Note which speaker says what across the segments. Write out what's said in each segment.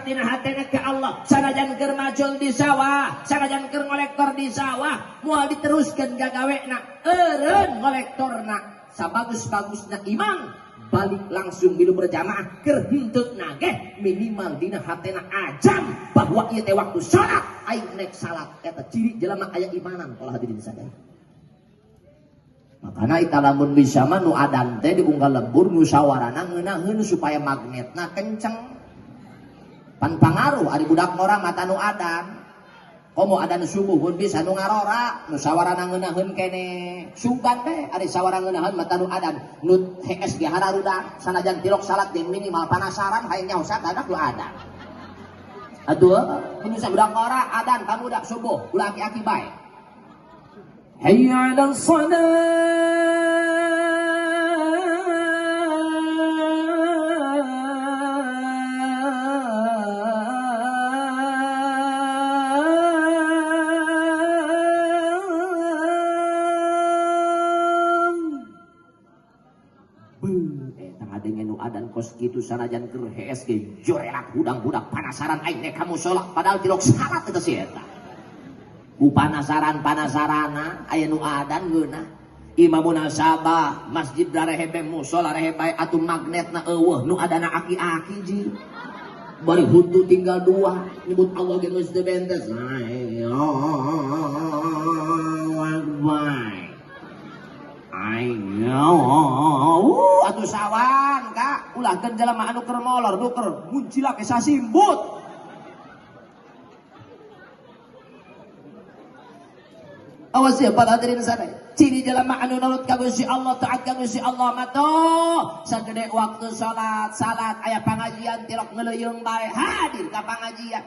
Speaker 1: dina hatena ke Allah, sanajan keur macul di sawah, sanajan keur ngolektor di sawah, moal diteruskeun gagawena eureun ngolektorna. Sabagus-bagusna iman balik langsung bilu berjamaah keur henteu nageh minimal dina hatena ajam bahwa ieu teh waktu salat aing rek salat. Eta ciri jelema aya imanan pola hadirin sadaya. Makana ita lamun bisa mah nu adan teh diunggal lembur musyawarana ngeunaheun supaya magnetna kenceng. Pan pangaruh ari budak ngora mata nu adan. Komo adan subuh pun bisa nu ngarora, musyawarana ngeunaheun kene. Sugan teh ari sawara ngeunaheun mata nu adan. Nu hees ge hararudak sanajan tilok salat ge minimal panasaran hayang nyaho sadadak lu adan. Atuh, mun budak ngora adan pamudak subuh, ulah aki-aki bae. Hayya 'alas shalah. Adan kos kitu sanajan keur hees ge jorelak budak-budak panasaran aing teh kamu salat padahal tilok salat eta si eta. Bu panasaran-panasarana aya nu adan geuna. Imamun sabah masjid darehe musola rehe bae atuh magnetna eueuh nu adana aki-aki ji. Bari huntu tinggal dua nyebut Allah ge geus teu bentes. Atuh sawan kak ulah kan jelema anu keur molor nu keur muncilak sasimbut. Awas ya para hadirin sadaya, ciri jelema anu nurut ka Gusti Allah, taat ka Gusti Allah mah toh sagede waktu salat aya pangajian tilok ngeleuyeung bae hadir ka pangajian.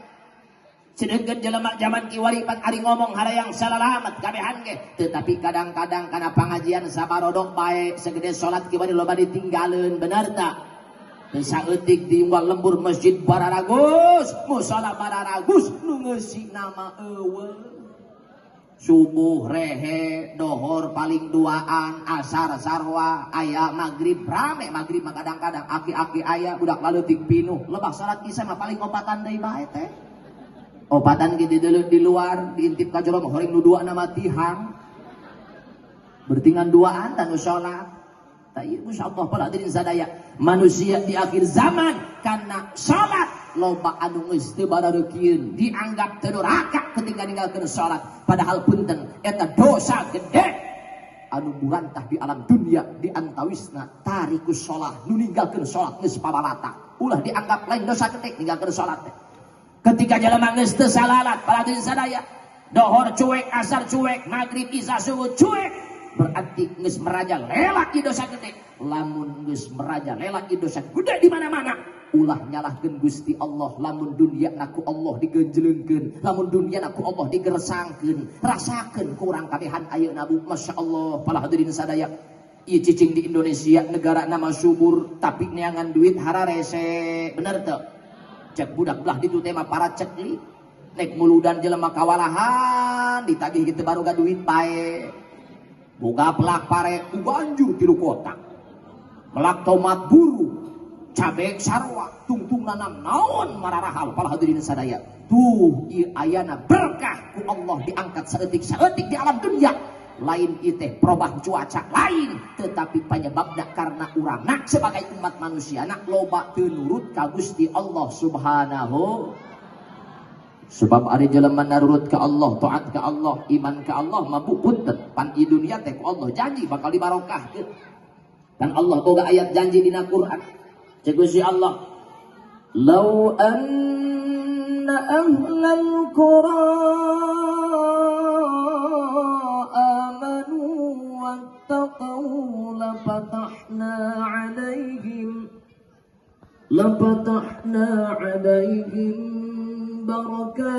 Speaker 1: Sedangkan jelema zaman kiwari pan ari ngomong harayang salalamat kabehan ge, tetapi kadang-kadang kana pangajian sabarodok bae segede salat kiwari loba ditinggaleun bener tak? Teu saeutik diunggal lembur masjid bararagus, musala bararagus nu ngeusi nama eueuh. Subuh rehe, dohor paling duaan, asar sarwa, aya magrib rame magrib mah kadang-kadang aki-aki aya budak leutik pinuh, lebah salat isya mah paling opatan deui bae teh. Opatan gitu di luar diintip ka jero horing nu duana matihan bertingan duaan dan sholat. Tapi insyaallah para hadirin sadaya manusia di akhir zaman karena sholat loba anu geus teu barareukieun dianggap teu durhaka ketika ninggalkeun sholat padahal punten eta dosa gede anu burantah di alam dunia di antawisna tarikus sholat nu ninggalkeun sholat geus pabalata ulah dianggap lain dosa gede ninggalkeun sholat teh. Ketika jelema geus teu salalat para hadirin sadaya, dohor cuek, asar cuek, magrib isya subuh cuek, berarti geus merajalela ieu dosa gede. Lamun geus merajalela ieu dosa gede di mana-mana, ulah nyalahkeun Gusti Allah. Lamun dunia naku Allah digenjleungkeun, lamun dunia naku Allah digersangkeun, rasakeun kurang kabehan ayeuna Bu. Masyaallah para hadirin sadaya. Ieu cicing di Indonesia negara nama subur tapi neangan duit hararese, bener teu? Cek budak belah ditu tema para cekli nek muludan jelema kawalahan ditagih kitu baruga duit bae boga pelak pare ubanjur tilu kota melak tomat buru cabe sarwa tungtung nanam naon mararahal para hadirin sadaya tuh ieu ayana berkah ku Allah diangkat saeutik-saeutik di alam dunia lain iteh perubah cuaca lain tetapi penyebabnya karena urangna sebagai umat manusia nak loba teu nurut ka Gusti Allah subhanahu. Sebab ari jelema nurut ka Allah, taat ka Allah, iman ka Allah mampu punten pan di dunia teh ku Allah janji bakal dibarokahkeun. Dan Allah boga ayat janji dina Quran. Cek Gusti Allah, "Lau anna ahlal qura لفتحنا عليهم بركات